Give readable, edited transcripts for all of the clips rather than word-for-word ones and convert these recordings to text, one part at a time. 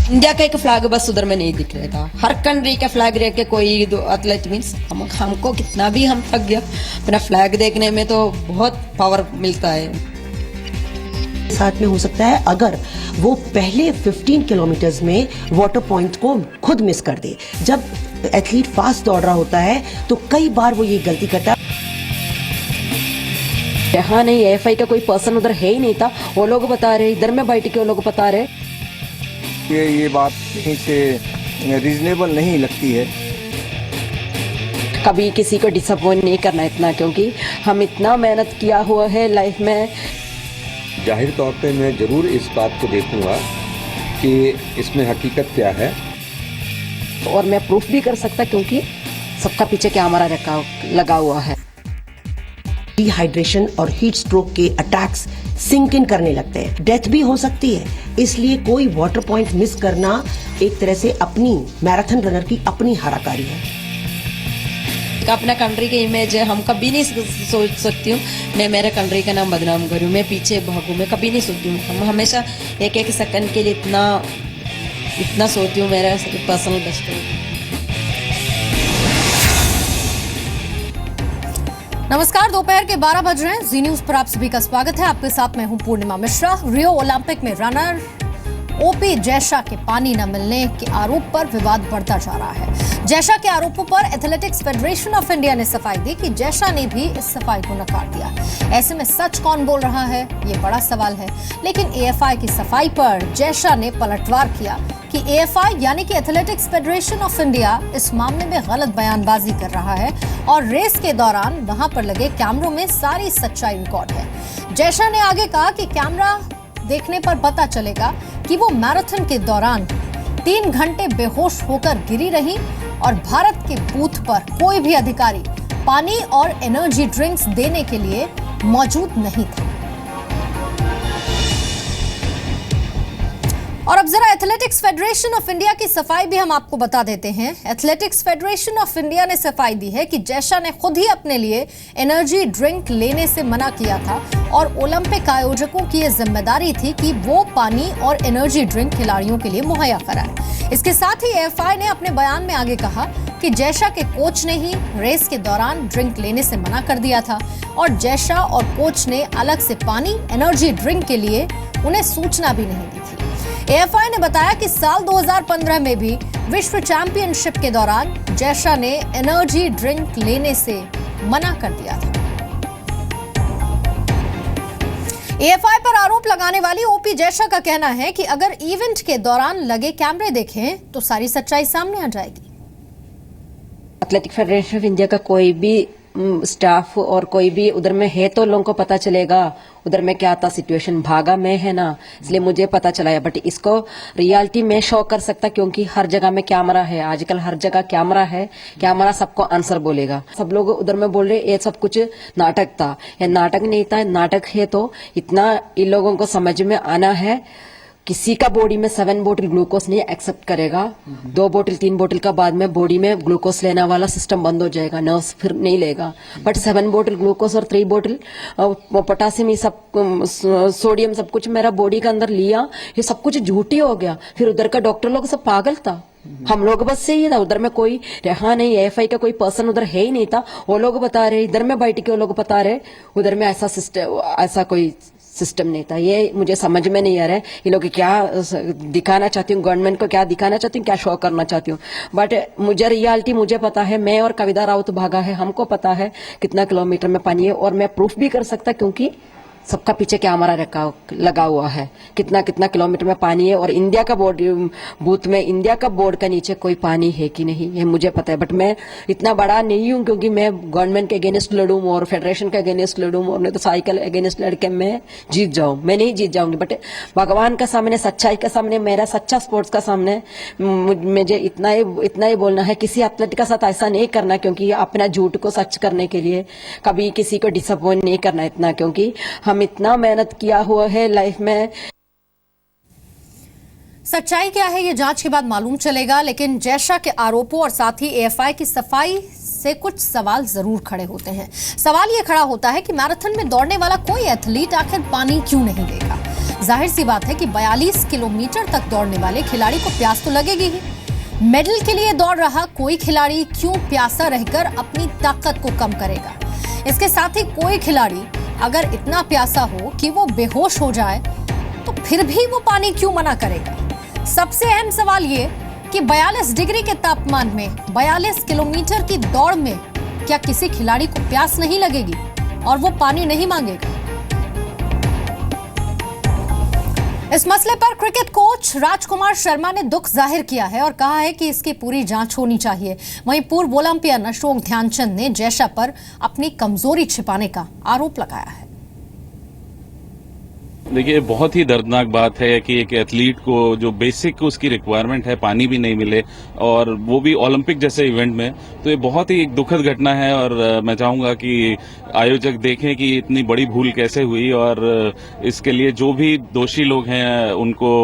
India का एक flag बस उधर में नहीं दिख रहा था, हर कंट्री का फ्लैग रह के कोई एथलीट मीन्स हमको कितना भी हम थक गया अपना फ्लैग देखने में, तो बहुत पावर मिलता है। साथ में हो सकता है अगर वो पहले 15 किलोमीटर्स में वाटर पॉइंट को खुद मिस कर दे। जब एथलीट फास्ट दौड़ रहा होता है तो कई बार वो ये गलती करता है। यहाँ नहीं, एएफआई का कोई पर्सन उधर है ही नहीं था, वो लोग बता रहे, इधर में बैठ के वो लोग बता रहे। ये बात कहीं से रीजनेबल नहीं लगती है। कभी किसी को डिसअपॉइंट नहीं करना इतना, क्योंकि हम इतना मेहनत किया हुआ है लाइफ में। जाहिर तौर पे मैं जरूर इस बात को देखूंगा कि इसमें हकीकत क्या है, और मैं प्रूफ भी कर सकता, क्योंकि सबका पीछे कैमरा लगा हुआ है। डिहाइड्रेशन और हीट स्ट्रोक के अटैक्स सिंक इन करने लगते हैं, डेथ भी हो सकती है। इसलिए कोई वाटर पॉइंट मिस करना एक तरह से अपनी मैराथन रनर की अपनी हाराकारी है। अपना कंट्री की इमेज है, हम कभी नहीं सोच सकती हूँ मैं मेरे कंट्री का नाम बदनाम करूँ, मैं पीछे भागूँ, मैं कभी नहीं सोचती हूँ। हम हमेशा एक एक सेकंड के लिए इतना सोचती हूँ, मेरा पर्सनल बेस्ट है। नमस्कार, दोपहर के 12 बज रहे हैं। जी न्यूज पर आप सभी का स्वागत है। आपके साथ मैं हूं पूर्णिमा मिश्रा। रियो ओलंपिक में रनर ओपी जैशा के पानी न मिलने के आरोप पर विवाद बढ़ता जा रहा है। जैशा के आरोपों पर एथलेटिक्स फेडरेशन ऑफ इंडिया ने सफाई दी कि जैशा ने भी इस सफाई को नकार दिया। ऐसे में सच कौन बोल रहा है, ये बड़ा सवाल है। लेकिन एएफआई की सफाई पर जैशा ने पलटवार किया कि एएफआई यानी कि एथलेटिक्स फेडरेशन ऑफ इंडिया इस मामले में गलत बयानबाजी कर रहा है और रेस के दौरान वहां पर लगे कैमरों में सारी सच्चाई रिकॉर्ड है। जैशा ने आगे कहा कि कैमरा देखने पर पता चलेगा कि वो मैराथन के दौरान 3 घंटे बेहोश होकर गिरी रही और भारत के बूथ पर कोई भी अधिकारी पानी और एनर्जी ड्रिंक्स देने के लिए मौजूद नहीं था। और अब जरा एथलेटिक्स फेडरेशन ऑफ इंडिया की सफाई भी हम आपको बता देते हैं। एथलेटिक्स फेडरेशन ऑफ इंडिया ने सफाई दी है कि जैशा ने खुद ही अपने लिए एनर्जी ड्रिंक लेने से मना किया था और ओलंपिक आयोजकों की यह जिम्मेदारी थी कि वो पानी और एनर्जी ड्रिंक खिलाड़ियों के लिए मुहैया कराए। इसके साथ ही एएफआई ने अपने बयान में आगे कहा कि जैशा के कोच ने ही रेस के दौरान ड्रिंक लेने से मना कर दिया था और जैशा और कोच ने अलग से पानी एनर्जी ड्रिंक के लिए उन्हें सूचना भी नहीं दी थी। एएफआई ने बताया कि साल 2015 में भी विश्व चैंपियनशिप के दौरान जैशा ने एनर्जी ड्रिंक लेने से मना कर दिया था। एएफआई पर आरोप लगाने वाली ओपी जैशा का कहना है कि अगर इवेंट के दौरान लगे कैमरे देखें तो सारी सच्चाई सामने आ जाएगी। एथलेटिक फेडरेशन ऑफ इंडिया का कोई भी स्टाफ और कोई भी उधर में है तो लोगों को पता चलेगा उधर में क्या था सिचुएशन। भागा में है ना, इसलिए मुझे पता चला है, बट इसको रियलिटी में शो कर सकता, क्योंकि हर जगह में कैमरा है। आजकल हर जगह कैमरा है, कैमरा सबको आंसर बोलेगा। सब लोग उधर में बोल रहे ये सब कुछ नाटक था, या नाटक नहीं था। नाटक है तो इतना इन लोगों को समझ में आना है, किसी का बॉडी में 7 बोतल ग्लूकोज नहीं एक्सेप्ट करेगा। 2 बोतल 3 बोतल का बाद में बॉडी में ग्लूकोज लेने वाला सिस्टम बंद हो जाएगा, नर्व्स फिर नहीं लेगा। बट 7 बोतल ग्लूकोज और 3 बोतल पोटासियम, ये सब सोडियम सब कुछ मेरा बॉडी के अंदर लिया, ये सब कुछ झूठी हो गया। फिर उधर का डॉक्टर लोग सब पागल था, हम लोग बस से ही था। उधर में कोई रहा नहीं, एएफआई का कोई पर्सन उधर है ही नहीं था। वो लोग बता रहे, इधर में बैठ के वो लोग बता रहे उधर में ऐसा सिस्टम, ऐसा कोई सिस्टम नहीं था। ये मुझे समझ में नहीं आ रहा है ये लोग क्या दिखाना चाहती हूँ, गवर्नमेंट को क्या दिखाना चाहती हूँ, क्या शो करना चाहती हूँ। बट मुझे रियलिटी मुझे पता है, मैं और कविता राउत भागा है, हमको पता है कितना किलोमीटर में पानी है, और मैं प्रूफ भी कर सकता, क्योंकि सबका पीछे कैमरा लगा हुआ है, कितना कितना किलोमीटर में पानी है। और इंडिया का बोर्ड बूथ में, इंडिया का बोर्ड का नीचे कोई पानी है कि नहीं, ये मुझे पता है। बट मैं इतना बड़ा नहीं हूँ, क्योंकि मैं गवर्नमेंट के अगेंस्ट लड़ूं और फेडरेशन के अगेंस्ट लड़ूं, और नहीं तो साइकिल अगेंस्ट लड़के मैं जीत जाऊं। मैं नहीं जीत जाऊंगी, बट भगवान का सामने, सच्चाई का सामने, मेरा सच्चा स्पोर्ट्स का सामने मुझे इतना ही बोलना है, किसी एथलीट के साथ ऐसा नहीं करना, क्योंकि अपना झूठ को सच करने के लिए कभी किसी को डिसअपॉइंट नहीं करना इतना, क्योंकि हम इतना मेहनत किया हुआ है लाइफ में। सच्चाई क्या है ये जांच के बाद मालूम चलेगा, लेकिन जैशा के आरोपों और साथ ही एएफआई की सफाई से कुछ सवाल जरूर खड़े होते हैं। सवाल ये खड़ा होता है कि मैराथन में दौड़ने वाला कोई एथलीट आखिर पानी क्यों नहीं देगा। जाहिर सी बात है कि 42 किलोमीटर तक दौड़ने वाले खिलाड़ी को प्यास तो लगेगी ही। मेडल के लिए दौड़ रहा कोई खिलाड़ी क्यों प्यासा रहकर अपनी ताकत को कम करेगा? इसके साथ ही कोई खिलाड़ी अगर इतना प्यासा हो कि वो बेहोश हो जाए तो फिर भी वो पानी क्यों मना करेगा? सबसे अहम सवाल ये कि 42 डिग्री के तापमान में 42 किलोमीटर की दौड़ में क्या किसी खिलाड़ी को प्यास नहीं लगेगी और वो पानी नहीं मांगेगा? इस मसले पर क्रिकेट कोच राजकुमार शर्मा ने दुख जाहिर किया है और कहा है कि इसकी पूरी जांच होनी चाहिए। वहीं पूर्व ओलंपियन अशोक ध्यानचंद ने जैशा पर अपनी कमजोरी छिपाने का आरोप लगाया है। देखिए, बहुत ही दर्दनाक बात है कि एक एथलीट को जो बेसिक उसकी रिक्वायरमेंट है पानी भी नहीं मिले, और वो भी ओलंपिक जैसे इवेंट में। तो ये बहुत ही एक दुखद घटना है और मैं चाहूंगा कि आयोजक देखें कि इतनी बड़ी भूल कैसे हुई और इसके लिए जो भी दोषी लोग हैं उनको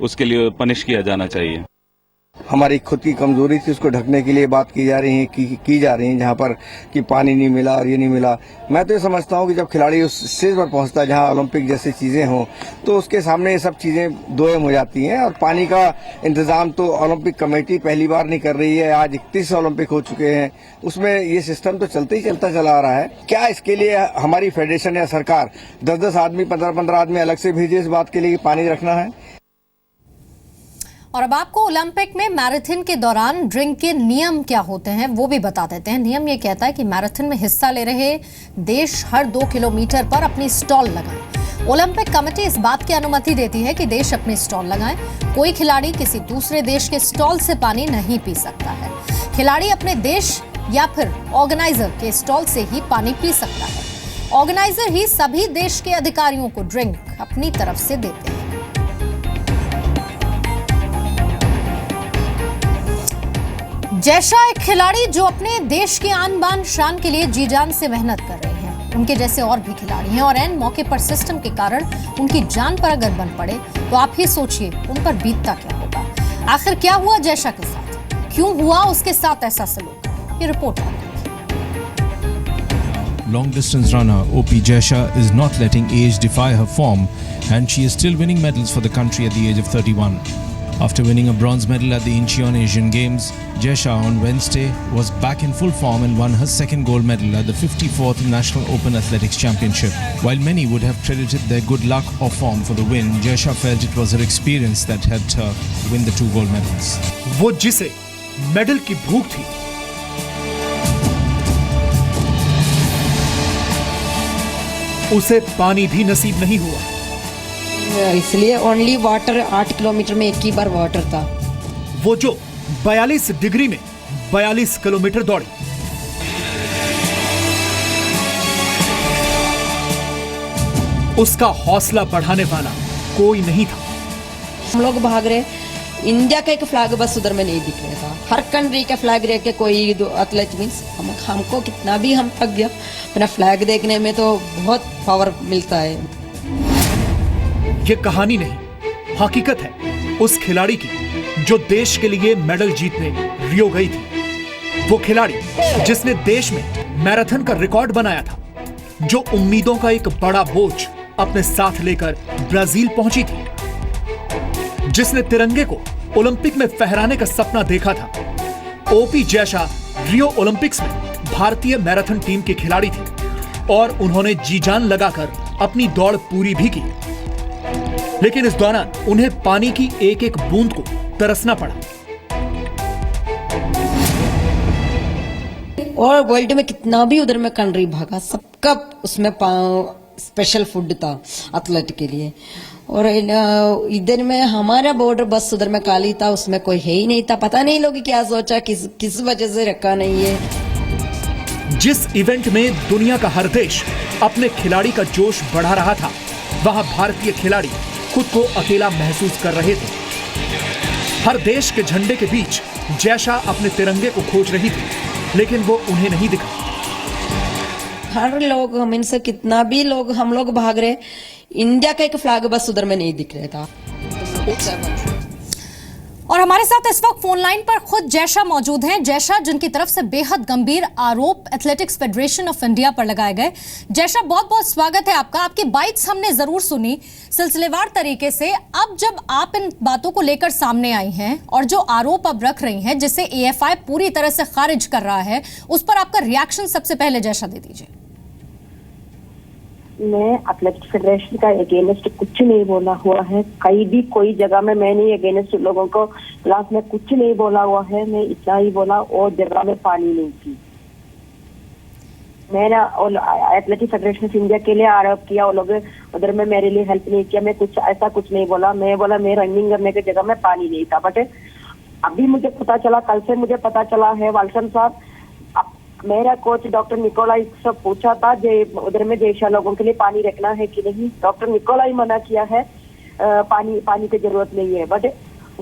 उसके लिए पनिश किया जाना चाहिए। हमारी खुद की कमजोरी थी, उसको ढकने के लिए बात की जा रही है की जा रही है, जहाँ पर कि पानी नहीं मिला और ये नहीं मिला। मैं तो ये समझता हूँ कि जब खिलाड़ी उस स्टेज पर पहुंचता है जहाँ ओलंपिक जैसी चीजें हों, तो उसके सामने ये सब चीजें दोयम हो जाती हैं। और पानी का इंतजाम तो ओलंपिक कमेटी पहली बार नहीं कर रही है, आज 31 ओलंपिक हो चुके हैं, उसमें ये सिस्टम तो चलता चला आ रहा है। क्या इसके लिए हमारी फेडरेशन या सरकार 10-10 आदमी 15-15 आदमी अलग से भेजे इस बात के लिए कि पानी रखना है? और अब आपको ओलंपिक में मैराथन के दौरान ड्रिंक के नियम क्या होते हैं वो भी बता देते हैं। नियम ये कहता है कि मैराथन में हिस्सा ले रहे देश हर 2 किलोमीटर पर अपनी स्टॉल लगाएं। ओलंपिक कमेटी इस बात की अनुमति देती है कि देश अपने स्टॉल लगाएं। कोई खिलाड़ी किसी दूसरे देश के स्टॉल से पानी नहीं पी सकता है। खिलाड़ी अपने देश या फिर ऑर्गेनाइजर के स्टॉल से ही पानी पी सकता है। ऑर्गेनाइजर ही सभी देश के अधिकारियों को ड्रिंक अपनी तरफ से देते हैं। जैशा एक खिलाड़ी जो अपने देश के आन बान शान के लिए जी जान से मेहनत कर रहे हैं। उनके जैसे और भी खिलाड़ी हैं और एन मौके पर सिस्टम के कारण उनकी जान पर अगर बन पड़े तो आप ही सोचिए उन पर बीतता क्या होगा। आखिर क्या हुआ जैशा के साथ, क्यों हुआ उसके साथ ऐसा सलूक, ये रिपोर्ट है। Long distance runner OP Jaisha is not letting age defy her form, and she is still winning medals for the country at the age of 31. After winning a bronze medal at the Incheon Asian Games, Jaisha on Wednesday was back in full form and won her second gold medal at the 54th National Open Athletics Championship. While many would have credited their good luck or form for the win, Jaisha felt it was her experience that helped her win the 2 gold medals. वो जिसे medal की भूख थी, उसे पानी भी नसीब नहीं हुआ। इसलिए ओनली वाटर 8 किलोमीटर में एक ही बार वाटर था। वो जो 42 डिग्री में 42 किलोमीटर दौड़ी, उसका हौसला बढ़ाने वाला कोई नहीं था। हम लोग भाग रहे, इंडिया का एक फ्लैग बस उधर में नहीं दिख रहा था। हर कंट्री का फ्लैग रह के कोई एथलीट मीन्स हमको कितना भी हम थक गया, अपना फ्लैग देखने में तो बहुत पावर मिलता है। ये कहानी नहीं, हकीकत है उस खिलाड़ी की जो देश के लिए मेडल जीतने रियो गई थी। वो खिलाड़ी जिसने देश में मैराथन का रिकॉर्ड बनाया था, जो उम्मीदों का एक बड़ा बोझ अपने साथ लेकर ब्राजील पहुंची थी, जिसने तिरंगे को ओलंपिक में फहराने का सपना देखा था। ओपी जैशा रियो ओलंपिक्स में भारतीय मैराथन टीम की खिलाड़ी थी और उन्होंने जी जान लगाकर अपनी दौड़ पूरी भी की। लेकिन इस दौरान उन्हें पानी की एक एक बूंद को तरसना पड़ा। और वर्ल्ड में कितना भी उधर में कंट्री भागा, सबका उसमें स्पेशल फूड था एथलीट के लिए। और इधर में हमारा बॉर्डर बस उधर में काली था, उसमें कोई है ही नहीं था। पता नहीं लोग क्या सोचा, किस वजह से रखा नहीं है। जिस इवेंट में दुनिया का हर देश अपने खिलाड़ी का जोश बढ़ा रहा था, वहां भारतीय खिलाड़ी खुद को अकेला महसूस कर रहे थे। हर देश के झंडे के बीच जैशा अपने तिरंगे को खोज रही थी, लेकिन वो उन्हें नहीं दिखा। हर लोग हम इनसे कितना भी लोग हम लोग भाग रहे, इंडिया का एक फ्लैग बस उधर में नहीं दिख रहा था। और हमारे साथ इस वक्त फोन लाइन पर खुद जयशा मौजूद हैं। जयशा, जिनकी तरफ से बेहद गंभीर आरोप एथलेटिक्स फेडरेशन ऑफ इंडिया पर लगाए गए। जयशा, बहुत बहुत स्वागत है आपका। आपकी बाइट्स हमने जरूर सुनी सिलसिलेवार तरीके से। अब जब आप इन बातों को लेकर सामने आई हैं और जो आरोप अब रख रही हैं, जिसे एएफआई पूरी तरह से खारिज कर रहा है, उस पर आपका रिएक्शन सबसे पहले जयशा दे दीजिए। मैं एथलेटिक्स फेडरेशन का अगेंस्ट कुछ नहीं बोला हुआ है। कहीं भी कोई जगह में मैं नहीं अगेंस्ट लोगों को क्लास में कुछ नहीं बोला हुआ है। मैं इतना ही बोला, और जगह में पानी नहीं थी। मैंने एथलेटिक्स फेडरेशन ऑफ इंडिया के लिए आरोप किया, वो लोग उधर में मेरे लिए हेल्प नहीं किया। मैं कुछ ऐसा कुछ नहीं बोला। मैं बोला मैं रनिंग करने की जगह में पानी नहीं था। बट अभी मुझे पता चला, कल से मुझे पता चला है वालसन साहब, मेरा कोच डॉक्टर निकोलाई से पूछा था उधर में जयशा लोगों के लिए पानी रखना है कि नहीं। डॉक्टर निकोलाई मना किया है, पानी की जरूरत नहीं है। बट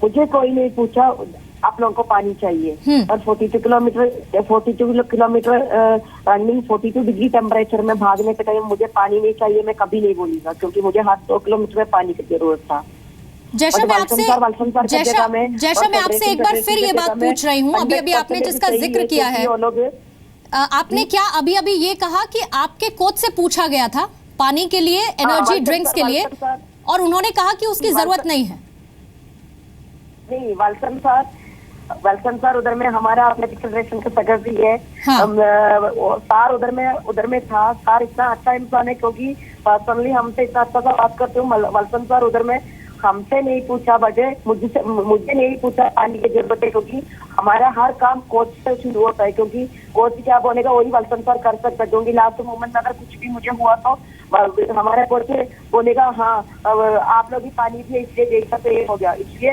मुझे कोई नहीं पूछा, आप लोगों को पानी चाहिए। और 42 किलोमीटर रनिंग 42 डिग्री टेम्परेचर में भागने के टाइम मुझे पानी नहीं चाहिए, मैं कभी नहीं बोलूंगा, क्योंकि मुझे हर 2 किलोमीटर में पानी की जरूरत था। जयशा, मैं आपसे एक बार फिर ये बात पूछ रही हूँ। अभी आपने जिसका जिक्र किया है, आपने क्या अभी ये कहा कि आपके कोच से पूछा गया था पानी के लिए, एनर्जी ड्रिंक्स के लिए, और उन्होंने कहा कि उसकी जरूरत नहीं है? नहीं, वालसन सर उधर में हमारा एथलेटिक्स फेडरेशन का सेक्रेटरी है। सर उधर में था। सर इतना अच्छा इंसान है, क्योंकि पर्सनली हमसे इतना अच्छा सा बात करते हूँ। वालसन सर उधर में हमसे नहीं पूछा, बटे मुझे नहीं पूछा पानी की जरूरत है, क्योंकि हमारा हर काम कोच से शुरू होता है। क्योंकि कोच क्या बोलेगा वही वालसन सर कर सकता है। क्योंकि लास्ट मोमेंट में अगर कुछ भी मुझे हुआ तो हमारा कोच बोलेगा हाँ आप लोग भी पानी दिए, इसलिए जैसा तो ये हो गया। इसलिए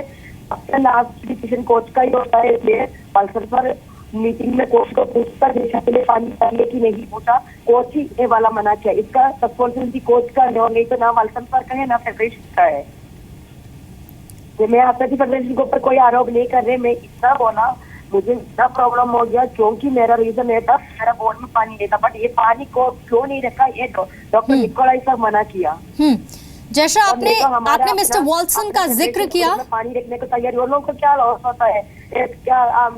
अपना लास्ट डिसीजन कोच का ही होता है। इसलिए वालसन सर मीटिंग में कोच को पूछता जैसा के लिए पानी चाहिए कि नहीं पूछा, कोच ही ये वाला मना किया। इसका रिस्पॉन्सिबिलिटी कोच का नहीं तो ना वालसन सर का है ना फेडरेशन का है। मैं एथलेटिक्स फेडरेशन के ऊपर कोई आरोप नहीं कर रहे। मैं इतना बोला, मुझे इतना प्रॉब्लम हो गया, क्योंकि मेरा रीजन ये था मेरा बोर्ड में पानी नहीं था। बट ये पानी को क्यों नहीं रखा, ये डॉक्टर निकोलाई साहब मना किया। जैसा आपने मिस्टर वॉल्सन का जिक्र किया, पानी रखने को तैयारी, और लोगों को क्या लॉस होता है? क्या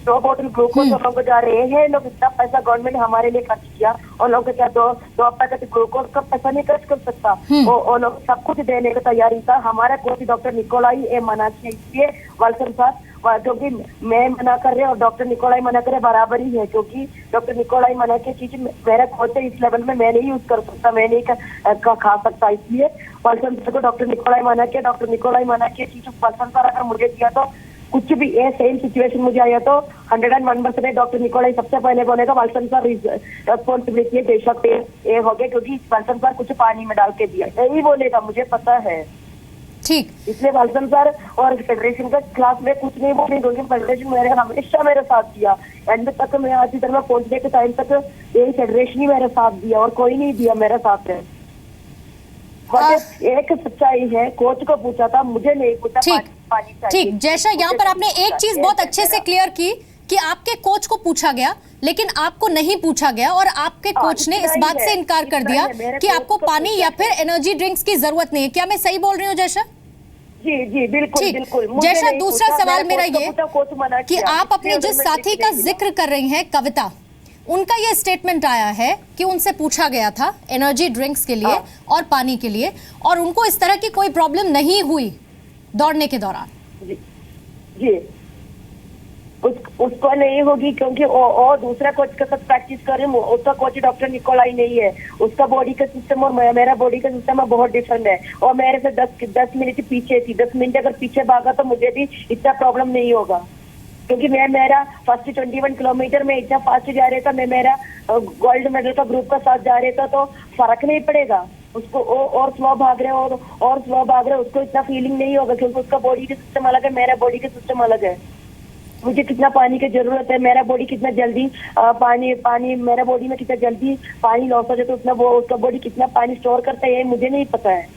दो बोतल ग्लूकोज लोगों को जा रहे हैं। लोग इतना पैसा गवर्नमेंट हमारे लिए खर्च किया, और लोग क्या दो पैकेट ग्लूकोज का पैसा नहीं खर्च कर सकता। और लोग सब कुछ देने की तैयारी था। हमारा कोच डॉक्टर निकोलाई ये मना किया। इसलिए वालसन साहब, क्योंकि मैं मना कर रहे और डॉक्टर निकोलाई मना करे बराबर ही है। क्योंकि डॉक्टर निकोलाई मना की चीज मेरा कोच है, इस लेवल में मैं नहीं यूज कर सकता, मैं नहीं खा सकता। इसलिए वालसन सर को डॉक्टर निकोलाई मना किया। डॉक्टर निकोलाई मना किया चीज वालसन सर अगर मुझे दिया तो कुछ भी ये सेम सिचुएशन मुझे आया तो 101% डॉक्टर निकोलाई सबसे पहले बोलेगा वालसन सर रिस्पॉन्सिबिलिटी है, बेशक ये हो गया, क्योंकि वालसन सर कुछ पानी में डाल के दिया, यही बोलेगा, मुझे पता है। ठीक, इसलिए वालसन सर और फेडरेशन का क्लास में कुछ नहीं बोले, क्योंकि फेडरेशन हमेशा मेरे साथ दिया। एंड तक मैं आज इधर में पहुंचने के टाइम तक यही फेडरेशन ही मेरे साथ दिया, और कोई नहीं दिया मेरे साथ है। एक सच्चाई है, कोच को पूछा था, मुझे नहीं पूछा। ठीक, जयशा, यहाँ पर आपने एक चीज बहुत अच्छे से क्लियर की कि आपके कोच को पूछा गया, लेकिन आपको नहीं पूछा गया, और आपके कोच ने इस बात से इनकार कर दिया कि आपको पानी या फिर एनर्जी ड्रिंक्स की जरूरत नहीं है। क्या मैं सही बोल रही हूँ जयशा? जी बिल्कुल बिल्कुल। जयशा, दूसरा सवाल मेरा ये कि आप अपने जिस साथी का जिक्र कर रही हैं, कविता, उनका ये स्टेटमेंट आया है कि उनसे पूछा गया था एनर्जी ड्रिंक्स के लिए और पानी के लिए, और उनको इस तरह की कोई प्रॉब्लम नहीं हुई दौड़ने के दौरान। जी उसको नहीं होगी, क्योंकि और दूसरा कोच के साथ प्रैक्टिस कर रही हूँ। उसका कोच डॉक्टर निकोलाई नहीं है। उसका बॉडी का सिस्टम और मेरा बॉडी का सिस्टम बहुत डिफरेंट है, और मेरे से 10 मिनट पीछे थी। 10 मिनट अगर पीछे भागा तो मुझे भी इतना प्रॉब्लम नहीं होगा, क्योंकि मैं मेरा फर्स्ट 21 किलोमीटर में इतना फास्ट जा रहा था। मैं मेरा गोल्ड मेडल का ग्रुप का साथ जा रहा था, तो फर्क नहीं पड़ेगा उसको। और स्लो भाग रहे और स्लो भाग रहे, उसको इतना फीलिंग नहीं होगा, क्योंकि उसका बॉडी का सिस्टम अलग है, मेरा बॉडी का सिस्टम अलग है। मुझे कितना पानी की जरूरत है, मेरा बॉडी कितना जल्दी पानी मेरा बॉडी में कितना जल्दी पानी लॉस हो जाता है, उतना वो उसका बॉडी कितना पानी स्टोर करता है, ये मुझे नहीं पता है।